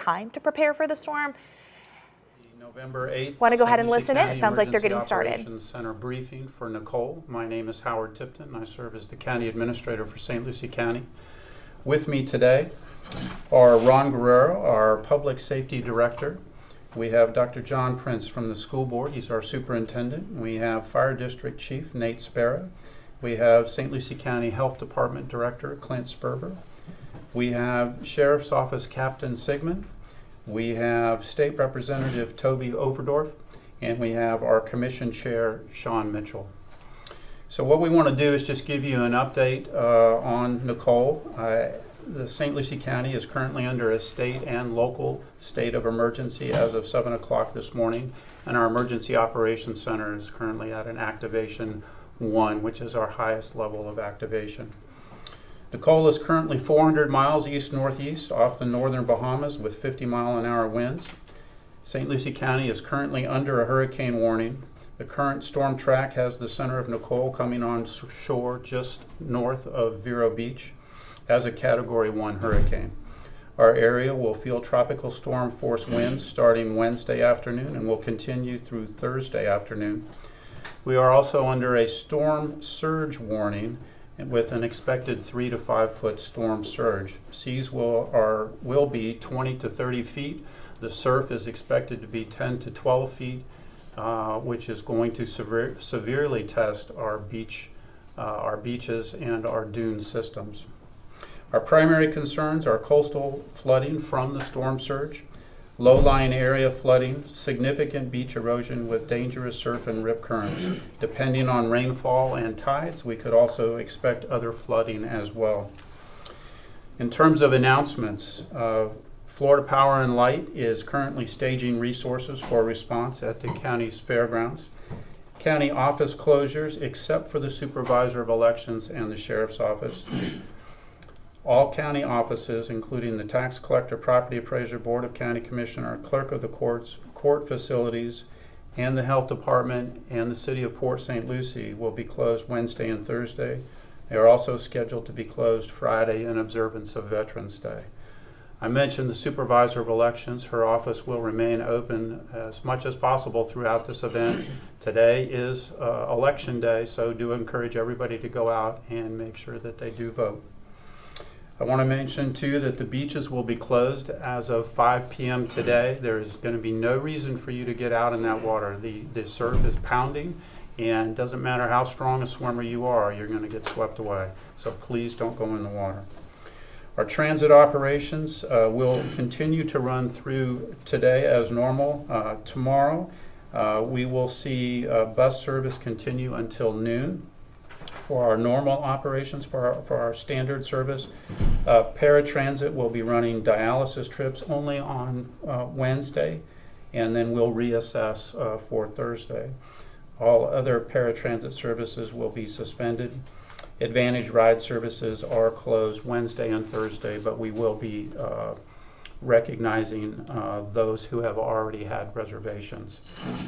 time to prepare for the storm? November 8th. Want to go ahead St. and Lucie listen in? County It sounds like they're getting Emergency started. Operations Center briefing for Nicole. My name is Howard Tipton, and I serve as the County Administrator for St. Lucie County. With me today are Ron Guerrero, our Public Safety Director. We have Dr. John Prince from the school board. He's our superintendent. We have Fire District Chief Nate Sparrow. We have St. Lucie County Health Department Director Clint Sperber. We have Sheriff's Office Captain Sigmund. We have State Representative Toby Overdorf, and we have our Commission Chair, Sean Mitchell. So what we want to do is just give you an update on Nicole. The St. Lucie County is currently under a state and local state of emergency as of 7 o'clock this morning, and our Emergency Operations Center is currently at an activation 1, which is our highest level of activation. Nicole is currently 400 miles east-northeast off the northern Bahamas with 50-mile-an-hour winds. St. Lucie County is currently under a hurricane warning. The current storm track has the center of Nicole coming on shore just north of Vero Beach as a Category 1 hurricane. Our area will feel tropical storm force winds starting Wednesday afternoon and will continue through Thursday afternoon. We are also under a storm surge warning with an expected 3 to 5 foot storm surge. Seas will be 20 to 30 feet. The surf is expected to be 10 to 12 feet, which is going to severely test our beaches and our dune systems. Our primary concerns are coastal flooding from the storm surge, low-lying area flooding, significant beach erosion with dangerous surf and rip currents. Depending on rainfall and tides, we could also expect other flooding as well. In terms of announcements, Florida Power and Light is currently staging resources for response at the county's fairgrounds. County office closures, except for the Supervisor of Elections and the Sheriff's Office. All county offices, including the Tax Collector, Property Appraiser, Board of County Commissioner, Clerk of the Courts, court facilities, and the Health Department and the City of Port St. Lucie will be closed Wednesday and Thursday. They are also scheduled to be closed Friday in observance of Veterans Day. I mentioned the Supervisor of Elections. Her office will remain open as much as possible throughout this event. Today is Election Day, so do encourage everybody to go out and make sure that they do vote. I want to mention too that the beaches will be closed as of 5 p.m. today. There is going to be no reason for you to get out in that water. The surf is pounding, and it doesn't matter how strong a swimmer you are, you're going to get swept away. So please don't go in the water. Our transit operations will continue to run through today as normal. Tomorrow we will see bus service continue until noon. For our normal operations, for our standard service, paratransit will be running dialysis trips only on Wednesday, and then we'll reassess for Thursday. All other paratransit services will be suspended. Advantage ride services are closed Wednesday and Thursday, but we will be recognizing those who have already had reservations.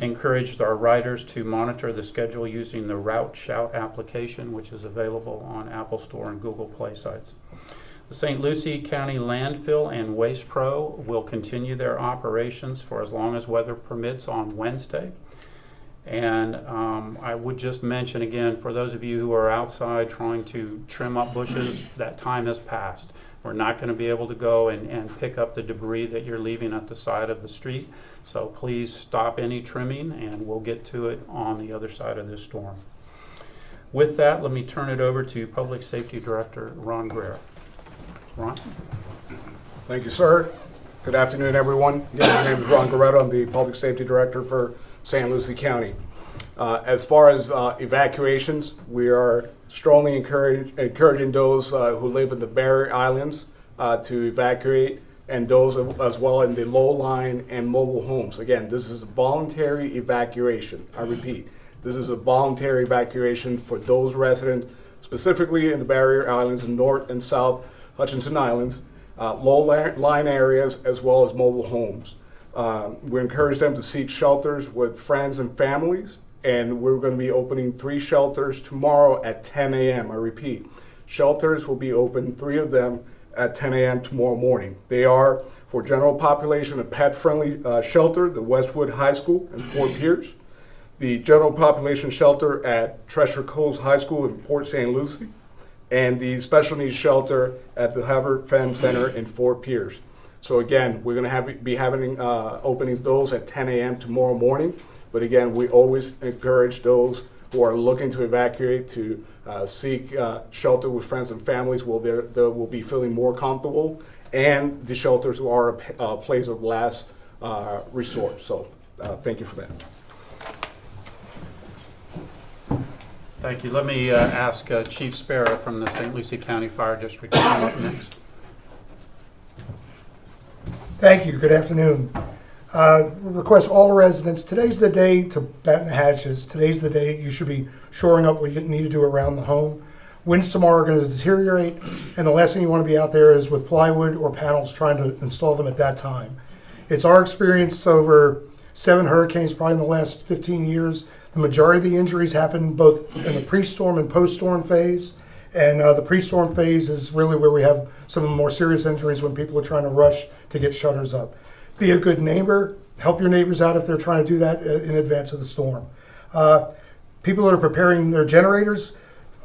Encouraged our riders to monitor the schedule using the Route Shout application, which is available on Apple Store and Google Play sites. The St. Lucie County Landfill and Waste Pro will continue their operations for as long as weather permits on Wednesday. And I would just mention again, for those of you who are outside trying to trim up bushes, that time has passed. We're not going to be able to go and pick up the debris that you're leaving at the side of the street. So please stop any trimming, and we'll get to it on the other side of this storm. With that, let me turn it over to Public Safety Director Ron Guerrero. Ron? Thank you, sir. Good afternoon, everyone. Again, my name is Ron Guerrero. I'm the Public Safety Director for St. Lucie County. As far as evacuations, we are strongly encouraging those who live in the barrier islands to evacuate, and those as well in the low-lying and mobile homes. Again, this is a voluntary evacuation. I repeat, this is a voluntary evacuation for those residents, specifically in the barrier islands in North and South Hutchinson Islands, low-lying areas, as well as mobile homes. We encourage them to seek shelters with friends and families, and we're going to be opening 3 shelters tomorrow at 10 a.m. I repeat, shelters will be open, 3 of them at 10 a.m. tomorrow morning. They are For general population, a pet-friendly shelter, the Westwood High School in Fort Pierce. The general population shelter at Treasure Coves High School in Port St. Lucie. And the special needs shelter at the Havard Femme Center in Fort Pierce. So again, we're going to be having opening those at 10 a.m. tomorrow morning. But again, we always encourage those who are looking to evacuate to seek shelter with friends and families where they will be feeling more comfortable, and the shelters are a place of last resort. So thank you for that. Thank you. Let me ask Chief Sparrow from the St. Lucie County Fire District to come up next. Thank you. Good afternoon. Request all residents, today's the day to batten the hatches. Today's the day you should be shoring up what you need to do around the home. Winds tomorrow are going to deteriorate, and the last thing you want to be out there is with plywood or panels trying to install them at that time. It's our experience over 7 hurricanes probably in the last 15 years. The majority of the injuries happen both in the pre-storm and post-storm phase. And the pre-storm phase is really where we have some of the more serious injuries when people are trying to rush to get shutters up. Be a good neighbor. Help your neighbors out if they're trying to do that in advance of the storm. People that are preparing their generators,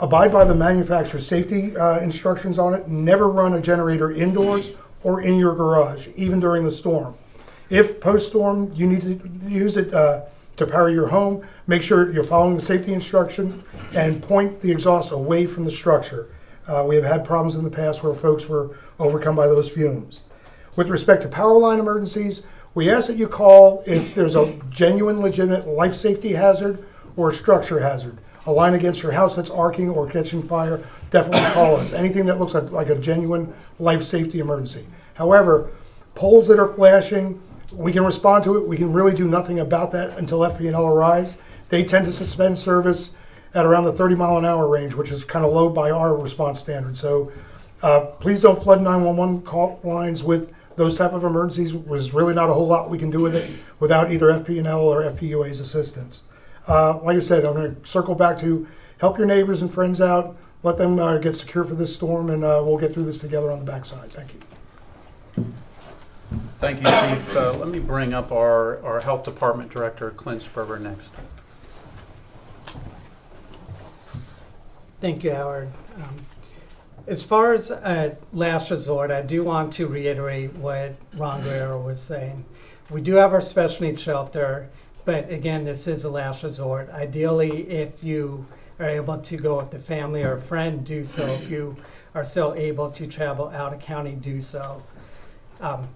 abide by the manufacturer's safety instructions on it. Never run a generator indoors or in your garage, even during the storm. If post-storm you need to use it to power your home, make sure you're following the safety instruction and point the exhaust away from the structure. We have had problems in the past where folks were overcome by those fumes. With respect to power line emergencies, we ask that you call if there's a genuine, legitimate life safety hazard or a structure hazard. A line against your house that's arcing or catching fire, definitely call us. Anything that looks like a genuine life safety emergency. However, poles that are flashing, we can respond to it. We can really do nothing about that until FP&L arrives. They tend to suspend service at around the 30-mile-an-hour range, which is kind of low by our response standard. So please don't flood 911 call lines with those type of emergencies. There's really not a whole lot we can do with it without either FP&L or FPUA's assistance. Like I said, I'm going to circle back to help your neighbors and friends out, let them get secure for this storm, and we'll get through this together on the backside. Thank you. Thank you, Chief. Let me bring up our Health Department Director, Clint Sperber, next. Thank you, Howard. As far as last resort, I do want to reiterate what Ron Guerrero was saying. We do have our special needs shelter, but again, this is a last resort. Ideally, if you are able to go with the family or a friend, do so. If you are still able to travel out of county, do so.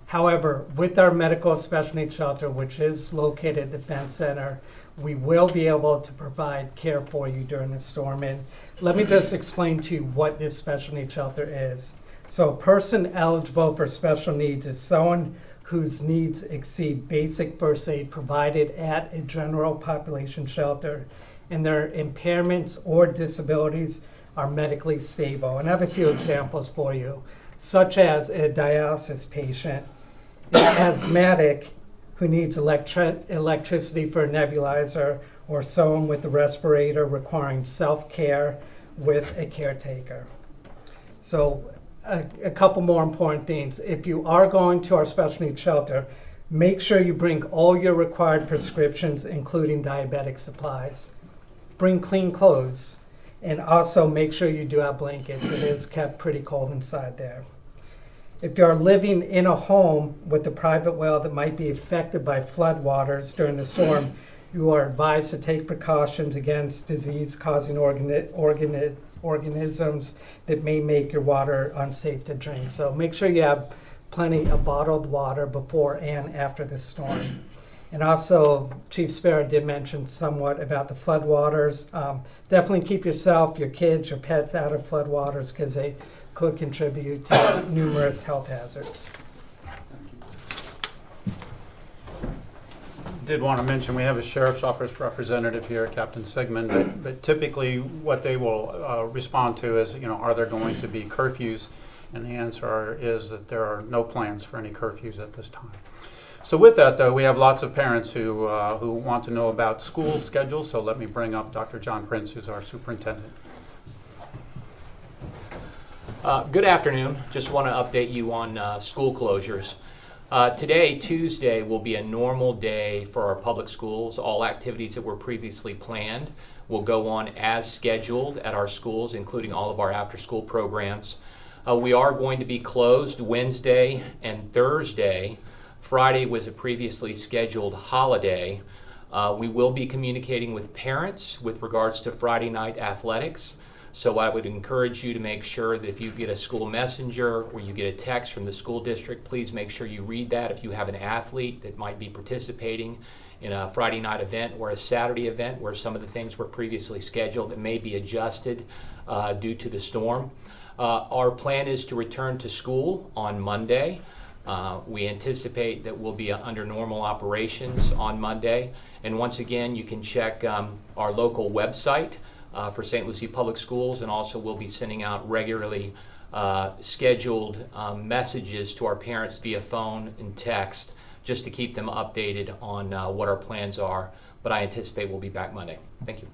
However, with our medical special needs shelter, which is located at the Fence Center, we will be able to provide care for you during the storm. And let me just explain to you what this special needs shelter is. So a person eligible for special needs is someone whose needs exceed basic first aid provided at a general population shelter, and their impairments or disabilities are medically stable. And I have a few examples for you, such as a dialysis patient, an asthmatic who needs electricity for a nebulizer, or someone with a respirator requiring self-care with a caretaker. So a couple more important things. If you are going to our special needs shelter, make sure you bring all your required prescriptions, including diabetic supplies. Bring clean clothes, and also make sure you do have blankets. It is kept pretty cold inside there. If you are living in a home with a private well that might be affected by flood waters during the storm, you are advised to take precautions against disease-causing organisms that may make your water unsafe to drink. So make sure you have plenty of bottled water before and after the storm. And also, Chief Sparrow did mention somewhat about the flood waters. Definitely keep yourself, your kids, your pets out of flood waters because they could contribute to numerous health hazards. Did want to mention we have a sheriff's office representative here, Captain Sigmund, but typically what they will respond to is, are there going to be curfews? And the answer is that there are no plans for any curfews at this time. So with that, though, we have lots of parents who want to know about school schedules, so let me bring up Dr. John Prince, who's our superintendent. Good afternoon. Just want to update you on school closures. Today, Tuesday, will be a normal day for our public schools. All activities that were previously planned will go on as scheduled at our schools, including all of our after-school programs. We are going to be closed Wednesday and Thursday. Friday was a previously scheduled holiday. We will be communicating with parents with regards to Friday night athletics. So I would encourage you to make sure that if you get a school messenger or you get a text from the school district, please make sure you read that. If you have an athlete that might be participating in a Friday night event or a Saturday event where some of the things were previously scheduled that may be adjusted due to the storm. Our plan is to return to school on Monday. We anticipate that we'll be under normal operations on Monday. And once again, you can check our local website for St. Lucie Public Schools, and also we'll be sending out regularly scheduled messages to our parents via phone and text just to keep them updated on what our plans are. But I anticipate we'll be back Monday. Thank you.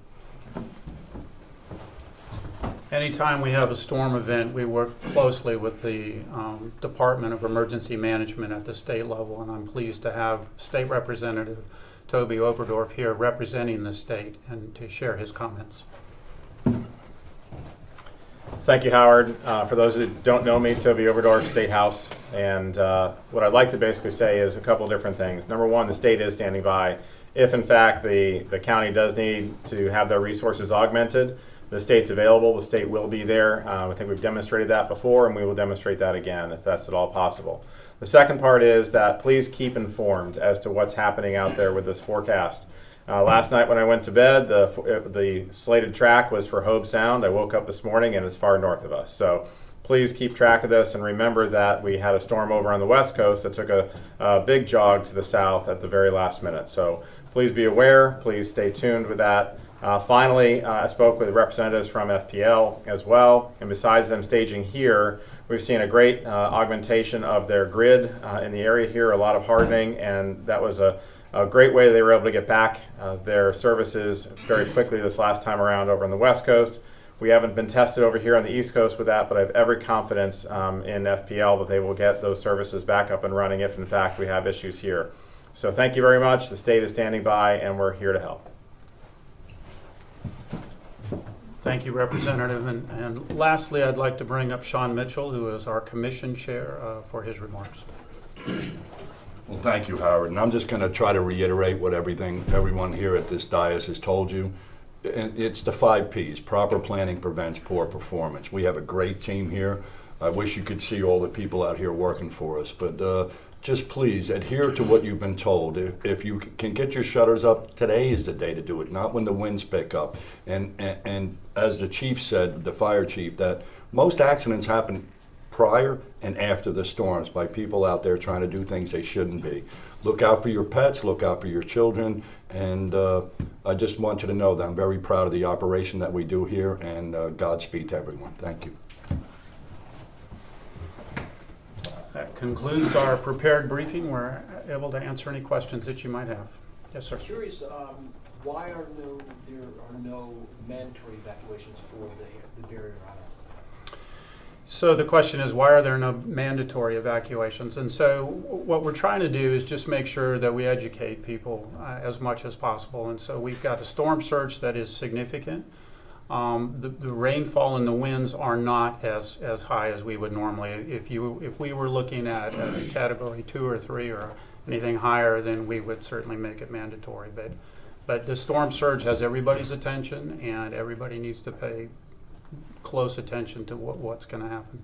Anytime we have a storm event, we work closely with the Department of Emergency Management at the state level, and I'm pleased to have State Representative Toby Overdorf here representing the state and to share his comments. Thank you, Howard. For those that don't know me, Toby Overdorf, State House. And what I'd like to basically say is a couple different things. Number one, the state is standing by. If in fact the county does need to have their resources augmented, the state's available, the state will be there. I think we've demonstrated that before, and we will demonstrate that again if that's at all possible. The second part is that please keep informed as to what's happening out there with this forecast. Last night when I went to bed, the slated track was for Hobe Sound. I woke up this morning and it's far north of us. So please keep track of this and remember that we had a storm over on the west coast that took a big jog to the south at the very last minute. So please be aware, please stay tuned with that. Finally, I spoke with representatives from FPL as well, and besides them staging here, we've seen a great augmentation of their grid in the area here, a lot of hardening, and that was a great way they were able to get back their services very quickly this last time around over on the West Coast. We haven't been tested over here on the East Coast with that, but I have every confidence in FPL that they will get those services back up and running if in fact we have issues here. So thank you very much. The state is standing by and we're here to help. Thank you, Representative. And lastly, I'd like to bring up Sean Mitchell, who is our Commission Chair, for his remarks. Well, thank you, Howard. And I'm just going to try to reiterate what everyone here at this dais has told you. It's the 5 Ps. Proper planning prevents poor performance. We have a great team here. I wish you could see all the people out here working for us. But just please adhere to what you've been told. If you can get your shutters up, today is the day to do it, not when the winds pick up. And as the chief said, the fire chief, that most accidents happen prior and after the storms by people out there trying to do things they shouldn't be. Look out for your pets, look out for your children, and I just want you to know that I'm very proud of the operation that we do here, and Godspeed to everyone. Thank you. That concludes our prepared briefing. We're able to answer any questions that you might have. Yes, sir. Curious, why there are no mandatory evacuations for the barrier island? So the question is, why are there no mandatory evacuations? And so what we're trying to do is just make sure that we educate people as much as possible. And so we've got a storm surge that is significant. The rainfall and the winds are not as high as we would normally. If we were looking at a category 2 or 3 or anything higher, then we would certainly make it mandatory. But the storm surge has everybody's attention, and everybody needs to pay close attention to what's going to happen.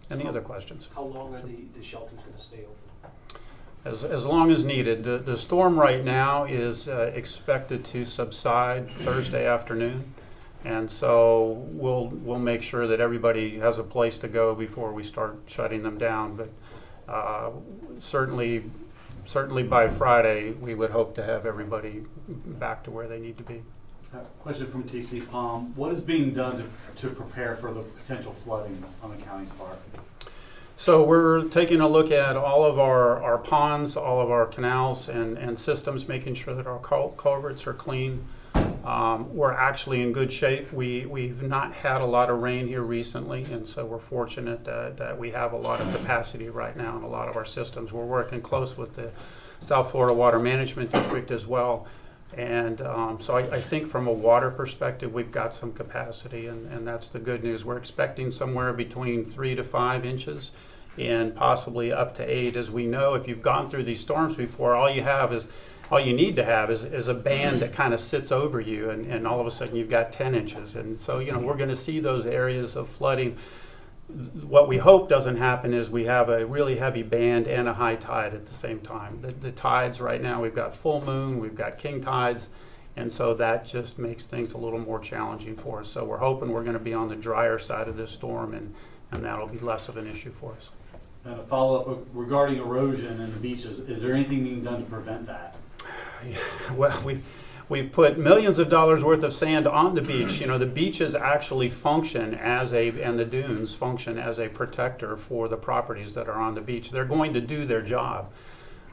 Any other questions? How long are the shelters going to stay open? As long as needed. The storm right now is expected to subside Thursday afternoon, and so we'll make sure that everybody has a place to go before we start shutting them down. But certainly by Friday, we would hope to have everybody back to where they need to be. Question from TC Palm. What is being done to prepare for the potential flooding on the county's part? So we're taking a look at all of our ponds, all of our canals and systems, making sure that our culverts are clean. We're actually in good shape. We've not had a lot of rain here recently, and so we're fortunate that we have a lot of capacity right now in a lot of our systems. We're working close with the South Florida Water Management District as well. And so I think from a water perspective, we've got some capacity, and that's the good news. We're expecting somewhere between 3 to 5 inches and possibly up to 8. As we know, if you've gone through these storms before, all you need to have is a band that kind of sits over you, and all of a sudden you've got 10 inches. And so, you know, we're going to see those areas of flooding. What we hope doesn't happen is we have a really heavy band and a high tide at the same time. The tides right now, we've got full moon, we've got king tides, and so that just makes things a little more challenging for us. So we're hoping we're going to be on the drier side of this storm, and that'll be less of an issue for us. And a follow-up regarding erosion in the beaches, is there anything being done to prevent that? Well, we've put millions of dollars worth of sand on the beach. You know, the beaches actually function and the dunes function as a protector for the properties that are on the beach. They're going to do their job.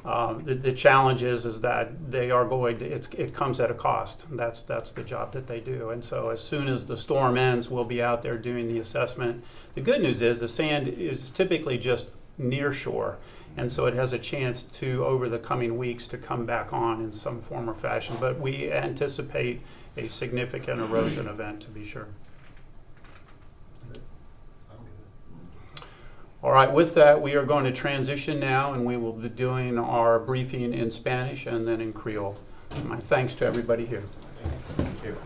The challenge is that they are going to, it comes at a cost. That's the job that they do. And so as soon as the storm ends, we'll be out there doing the assessment. The good news is the sand is typically just near shore. And so it has a chance to, over the coming weeks, to come back on in some form or fashion. But we anticipate a significant erosion event, to be sure. All right, with that, we are going to transition now, and we will be doing our briefing in Spanish and then in Creole. My thanks to everybody here. Thank you.